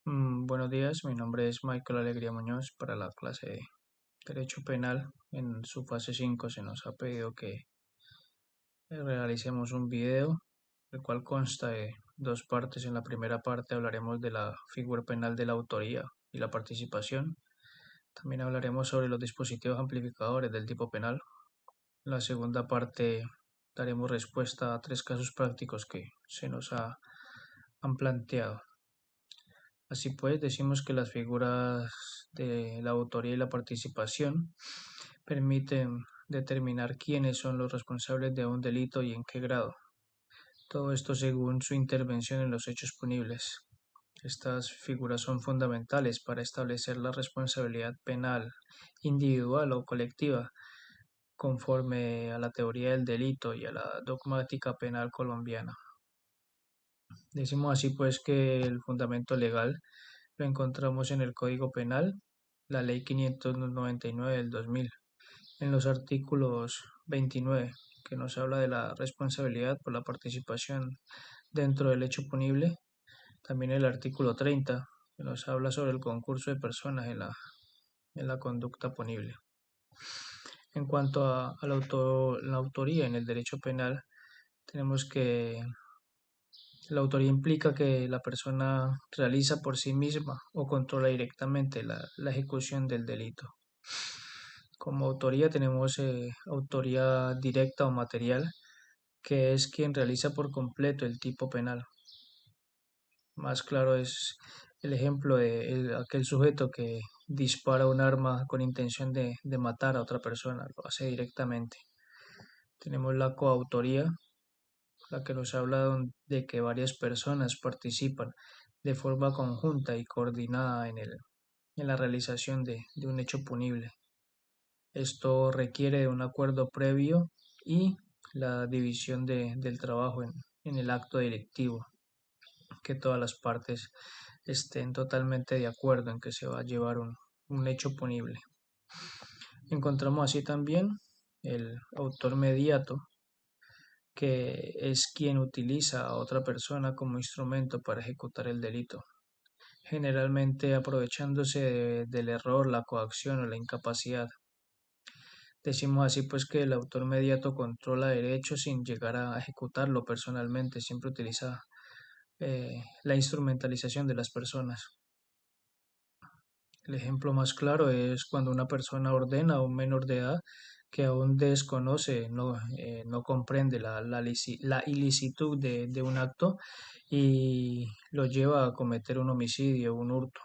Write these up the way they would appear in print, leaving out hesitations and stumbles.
Buenos días, mi nombre es Michael Alegría Muñoz. Para la clase de Derecho Penal, en su fase 5 se nos ha pedido que realicemos un video, el cual consta de dos partes. En la primera parte hablaremos de la figura penal de la autoría y la participación. También hablaremos sobre los dispositivos amplificadores del tipo penal. En la segunda parte daremos respuesta a tres casos prácticos que se nos han planteado. Así pues, decimos que las figuras de la autoría y la participación permiten determinar quiénes son los responsables de un delito y en qué grado. Todo esto según su intervención en los hechos punibles. Estas figuras son fundamentales para establecer la responsabilidad penal individual o colectiva conforme a la teoría del delito y a la dogmática penal colombiana. Decimos así pues que el fundamento legal lo encontramos en el Código Penal, la Ley 599 del 2000, en los artículos 29, que nos habla de la responsabilidad por la participación dentro del hecho punible, también el artículo 30, que nos habla sobre el concurso de personas en la conducta punible. En cuanto a la autoría en el derecho penal, tenemos que la autoría implica que la persona realiza por sí misma o controla directamente la ejecución del delito. Como autoría tenemos autoría directa o material, que es quien realiza por completo el tipo penal. Más claro es el ejemplo de aquel sujeto que dispara un arma con intención de matar a otra persona, lo hace directamente. Tenemos la coautoría, la que nos habla de que varias personas participan de forma conjunta y coordinada en la realización de un hecho punible. Esto requiere de un acuerdo previo y la división del trabajo en el acto directivo, que todas las partes estén totalmente de acuerdo en que se va a llevar un hecho punible. Encontramos así también el autor mediato, que es quien utiliza a otra persona como instrumento para ejecutar el delito, generalmente aprovechándose del error, la coacción o la incapacidad. Decimos así pues que el autor mediato controla derechos sin llegar a ejecutarlo personalmente, siempre utiliza la instrumentalización de las personas. El ejemplo más claro es cuando una persona ordena a un menor de edad que aún desconoce, no comprende la ilicitud de un acto y lo lleva a cometer un homicidio, un hurto.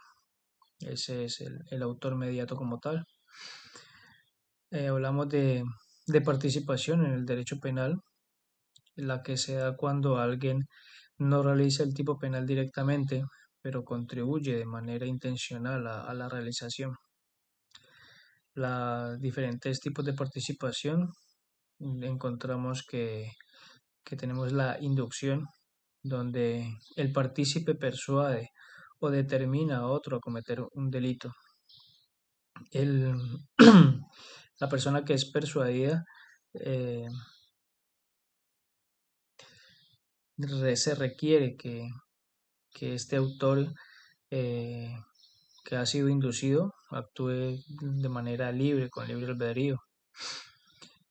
Ese es el autor mediato como tal. Hablamos de participación en el derecho penal, la que se da cuando alguien no realiza el tipo penal directamente, pero contribuye de manera intencional a la realización. Los diferentes tipos de participación, encontramos que tenemos la inducción, donde el partícipe persuade o determina a otro a cometer un delito. El, la persona que es persuadida eh, se requiere que este autor eh, que ha sido inducido actúe de manera libre, con libre albedrío.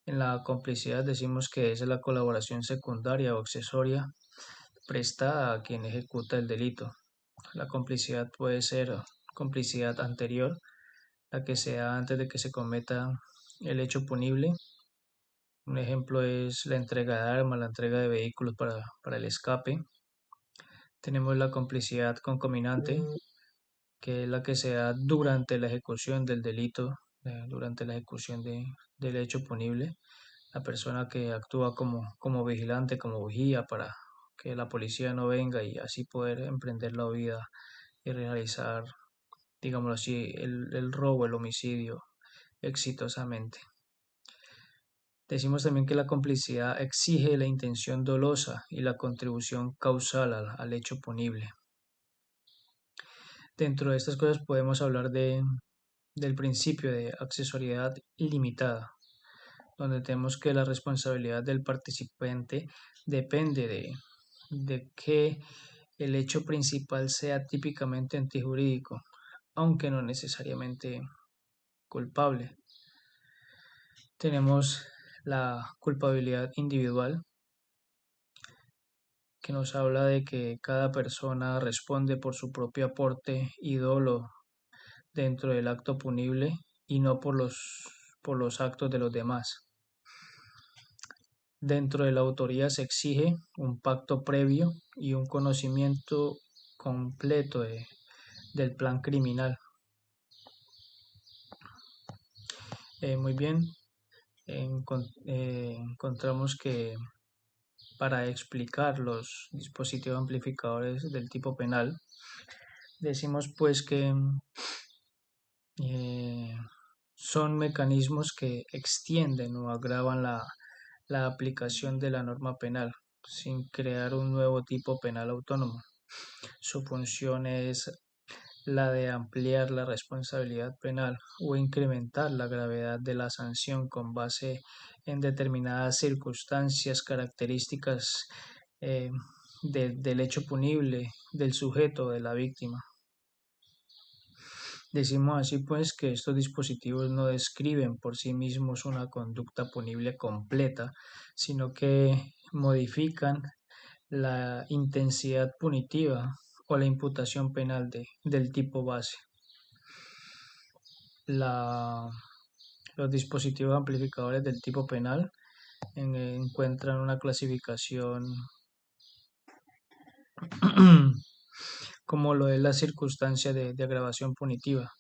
En la complicidad decimos que es la colaboración secundaria o accesoria prestada a quien ejecuta el delito. La complicidad puede ser complicidad anterior, la que se da antes de que se cometa el hecho punible. Un ejemplo es la entrega de armas, la entrega de vehículos para el escape. Tenemos la complicidad concomitante, que es la que se da durante la ejecución del delito, durante la ejecución del hecho punible. La persona que actúa como vigilante, como vigía para que la policía no venga y así poder emprender la huida y realizar, digámoslo así, el robo, el homicidio exitosamente. Decimos también que la complicidad exige la intención dolosa y la contribución causal al hecho punible. Dentro de estas cosas podemos hablar del principio de accesoriedad ilimitada, donde tenemos que la responsabilidad del participante depende de qué el hecho principal sea típicamente antijurídico, aunque no necesariamente culpable. Tenemos la culpabilidad individual, que nos habla de que cada persona responde por su propio aporte y dolo dentro del acto punible y no por los actos de los demás. Dentro de la autoría se exige un pacto previo y un conocimiento completo del plan criminal. Muy bien, encontramos que para explicar los dispositivos amplificadores del tipo penal, decimos pues que eh, son mecanismos que extienden o agravan la aplicación de la norma penal sin crear un nuevo tipo penal autónomo. Su función es la de ampliar la responsabilidad penal o incrementar la gravedad de la sanción con base en determinadas circunstancias, características eh, del hecho punible, del sujeto, de la víctima. Decimos así pues que estos dispositivos no describen por sí mismos una conducta punible completa, sino que modifican la intensidad punitiva o la imputación penal del tipo base. La, los dispositivos amplificadores del tipo penal encuentran una clasificación como lo es la circunstancia de agravación punitiva.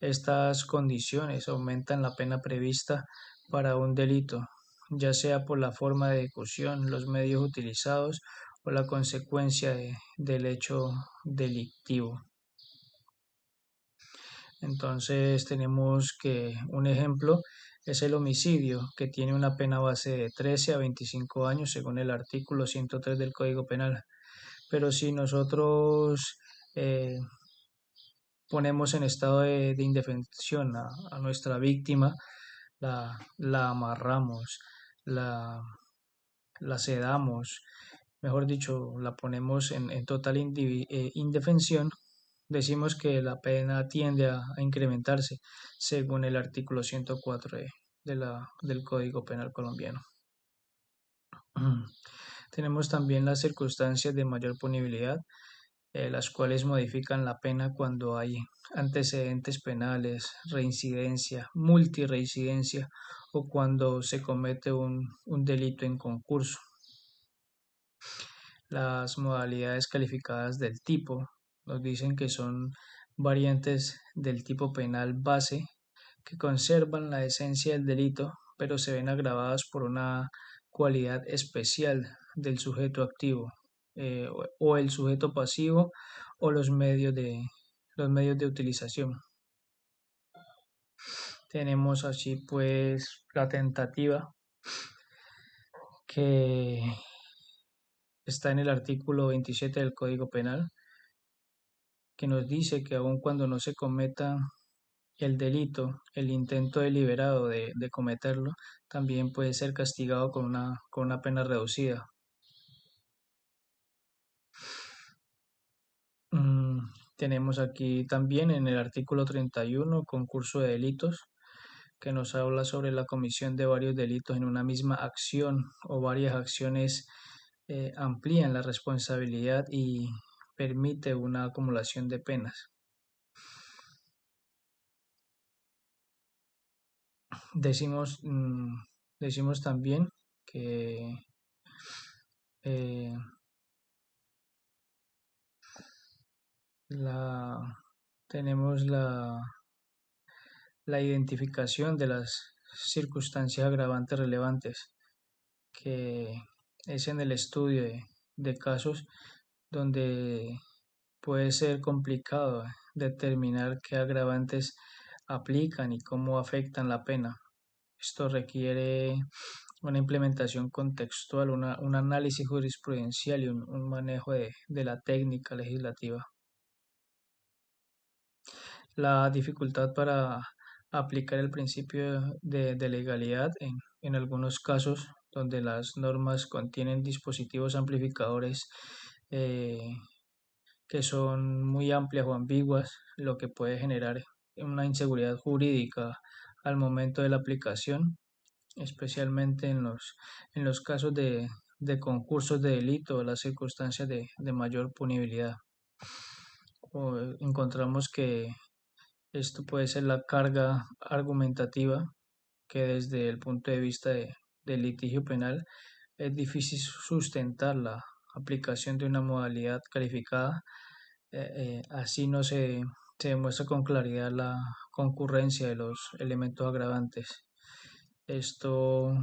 Estas condiciones aumentan la pena prevista para un delito, ya sea por la forma de ejecución, los medios utilizados o la consecuencia del hecho delictivo. Entonces tenemos que un ejemplo es el homicidio, que tiene una pena base de 13 a 25 años según el artículo 103 del Código Penal. Pero si nosotros eh, ponemos en estado de indefensión a nuestra víctima, la amarramos, la, la sedamos, mejor dicho, la ponemos en total indefensión, decimos que la pena tiende a incrementarse según el artículo 104 del Código Penal colombiano. Tenemos también las circunstancias de mayor punibilidad, las cuales modifican la pena cuando hay antecedentes penales, reincidencia, multireincidencia o cuando se comete un delito en concurso. Las modalidades calificadas del tipo nos dicen que son variantes del tipo penal base que conservan la esencia del delito, pero se ven agravadas por una cualidad especial del sujeto activo o el sujeto pasivo o los medios de utilización. Tenemos así pues la tentativa que está en el artículo 27 del Código Penal, que nos dice que aun cuando no se cometa el delito, el intento deliberado de cometerlo, también puede ser castigado con una pena reducida. Tenemos aquí también en el artículo 31, concurso de delitos, que nos habla sobre la comisión de varios delitos en una misma acción o varias acciones amplían la responsabilidad y permite una acumulación de penas. Decimos, decimos también que eh, tenemos la identificación de las circunstancias agravantes relevantes, que es en el estudio de casos donde puede ser complicado determinar qué agravantes aplican y cómo afectan la pena. Esto requiere una implementación contextual, un análisis jurisprudencial y un manejo de la técnica legislativa. La dificultad para aplicar el principio de legalidad en algunos casos donde las normas contienen dispositivos amplificadores eh, que son muy amplias o ambiguas, lo que puede generar una inseguridad jurídica al momento de la aplicación, especialmente en los casos de concursos de delito o las circunstancias de mayor punibilidad. Encontramos que esto puede ser la carga argumentativa que desde el punto de vista del litigio penal es difícil sustentar la aplicación de una modalidad calificada. Así no se demuestra con claridad la concurrencia de los elementos agravantes. Esto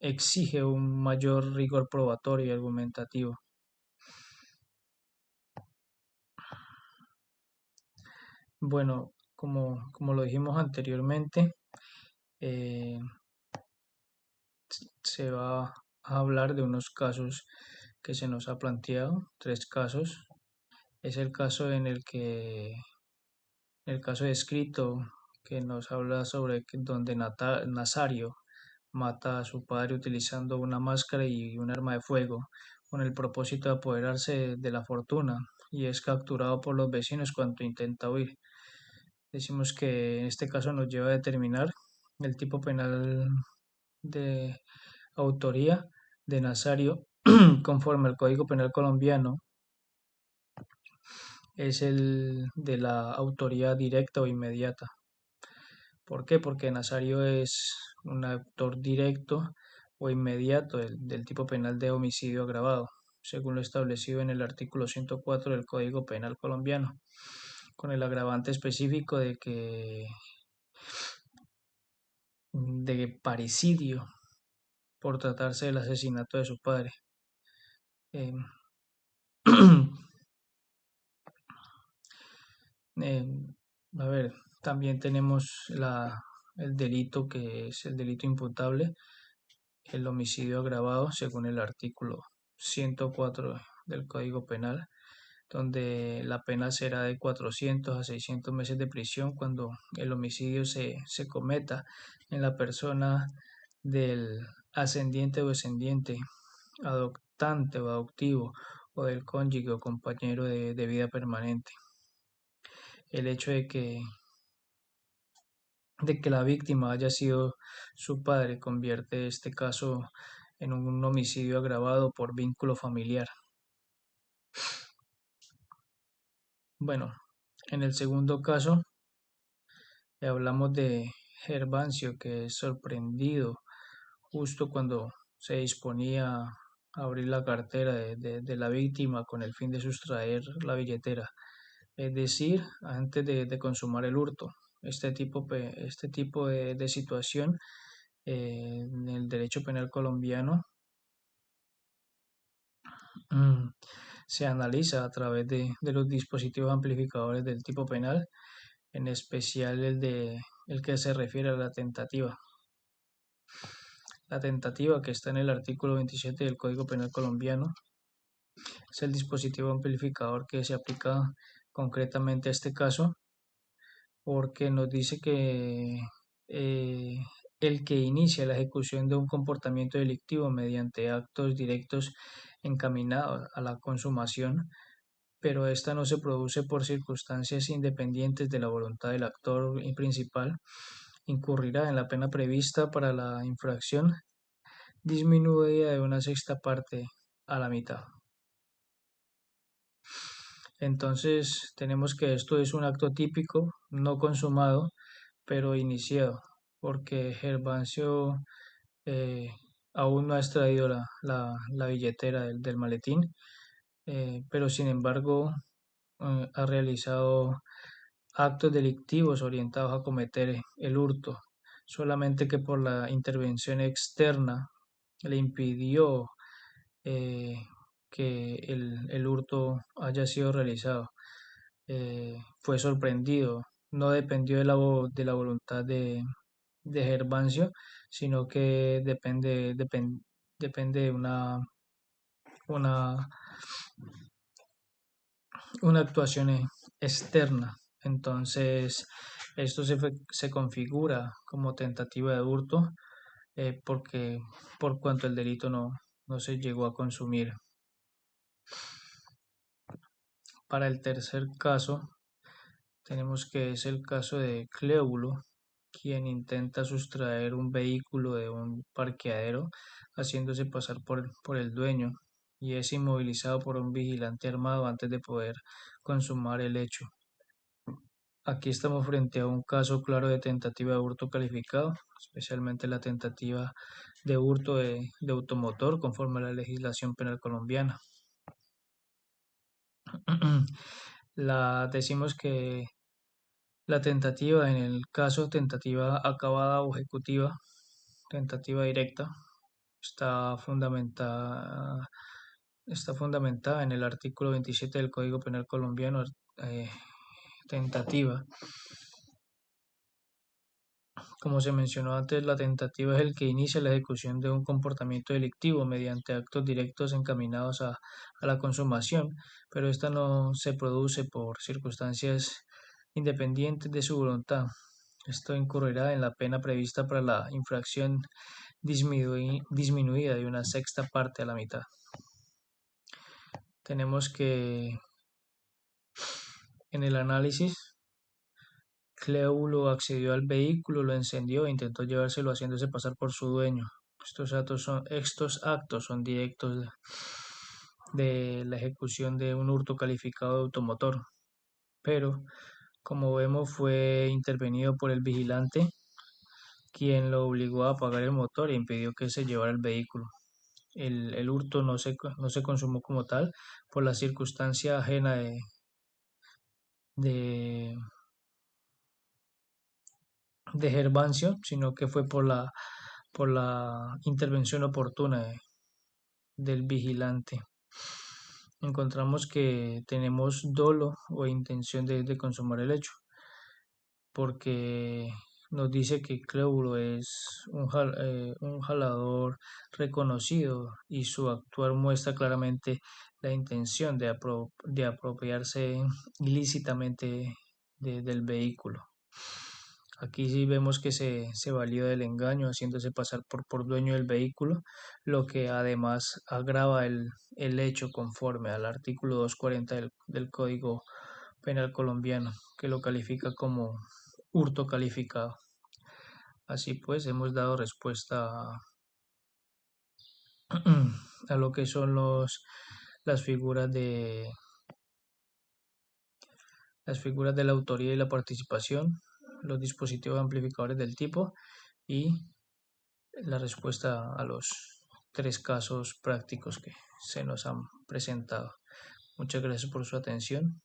exige un mayor rigor probatorio y argumentativo. Bueno, como lo dijimos anteriormente, eh, se va a hablar de unos casos que se nos ha planteado, tres casos. Es el caso el caso descrito que nos habla sobre donde Nazario mata a su padre utilizando una máscara y un arma de fuego con el propósito de apoderarse de la fortuna y es capturado por los vecinos cuando intenta huir. Decimos que este caso nos lleva a determinar el tipo penal de autoría de Nazario conforme al Código Penal colombiano es el de la autoría directa o inmediata. ¿Por qué? Porque Nazario es un autor directo o inmediato del tipo penal de homicidio agravado, según lo establecido en el artículo 104 del Código Penal colombiano, con el agravante específico de paricidio por tratarse del asesinato de su padre. Eh, eh, a ver, también tenemos el delito que es el delito imputable, el homicidio agravado, según el artículo 104 del Código Penal, donde la pena será de 400 a 600 meses de prisión cuando el homicidio se cometa en la persona del ascendiente o descendiente, adoptante o adoptivo, o del cónyuge o compañero de vida permanente. El hecho de que la víctima haya sido su padre convierte este caso en un homicidio agravado por vínculo familiar. Bueno, en el segundo caso hablamos de Gervasio, que es sorprendido justo cuando se disponía a abrir la cartera de la víctima con el fin de sustraer la billetera, es decir, antes de consumar el hurto. Este tipo de situación en el derecho penal colombiano mm, se analiza a través de los dispositivos amplificadores del tipo penal, en especial el que se refiere a la tentativa. La tentativa, que está en el artículo 27 del Código Penal colombiano, es el dispositivo amplificador que se aplica concretamente a este caso porque nos dice que eh, el que inicia la ejecución de un comportamiento delictivo mediante actos directos encaminados a la consumación, pero esta no se produce por circunstancias independientes de la voluntad del actor principal, incurrirá en la pena prevista para la infracción disminuida de una sexta parte a la mitad. Entonces tenemos que esto es un acto típico, no consumado, pero iniciado, porque Gervasio eh, aún no ha extraído la billetera del maletín, pero sin embargo ha realizado actos delictivos orientados a cometer el hurto, solamente que por la intervención externa le impidió eh, que el hurto haya sido realizado. Fue sorprendido, no dependió de la voluntad de Gervasio, sino que depende de una, una actuación externa. Entonces, esto se configura como tentativa de hurto porque por cuanto el delito no se llegó a consumir. Para el tercer caso, tenemos que es el caso de Cléulo, quien intenta sustraer un vehículo de un parqueadero haciéndose pasar por el dueño y es inmovilizado por un vigilante armado antes de poder consumar el hecho. Aquí estamos frente a un caso claro de tentativa de hurto calificado, especialmente la tentativa de hurto de automotor conforme a la legislación penal colombiana. Decimos que la tentativa, en el caso tentativa acabada o ejecutiva, tentativa directa, está fundamentada en el artículo 27 del Código Penal colombiano, eh, tentativa. Como se mencionó antes, la tentativa es el que inicia la ejecución de un comportamiento delictivo mediante actos directos encaminados a la consumación, pero esta no se produce por circunstancias independientes de su voluntad. Esto incurrirá en la pena prevista para la infracción disminuida de una sexta parte a la mitad. Tenemos que en el análisis Cléulo accedió al vehículo, lo encendió e intentó llevárselo haciéndose pasar por su dueño. Estos actos son directos de la ejecución de un hurto calificado de automotor, pero como vemos fue intervenido por el vigilante, quien lo obligó a apagar el motor e impidió que se llevara el vehículo. El hurto no se consumó como tal por la circunstancia ajena de, de Gervasio, sino que fue por la intervención oportuna del vigilante. Encontramos que tenemos dolo o intención de consumar el hecho, porque nos dice que Cléulo es un jalador reconocido y su actuar muestra claramente la intención de apropiarse ilícitamente del vehículo. Aquí sí vemos que se valió del engaño haciéndose pasar por dueño del vehículo, lo que además agrava el hecho conforme al artículo 240 del Código Penal colombiano, que lo califica como hurto calificado. Así pues, hemos dado respuesta a lo que son las figuras las figuras de la autoría y la participación, los dispositivos amplificadores del tipo y la respuesta a los tres casos prácticos que se nos han presentado. Muchas gracias por su atención.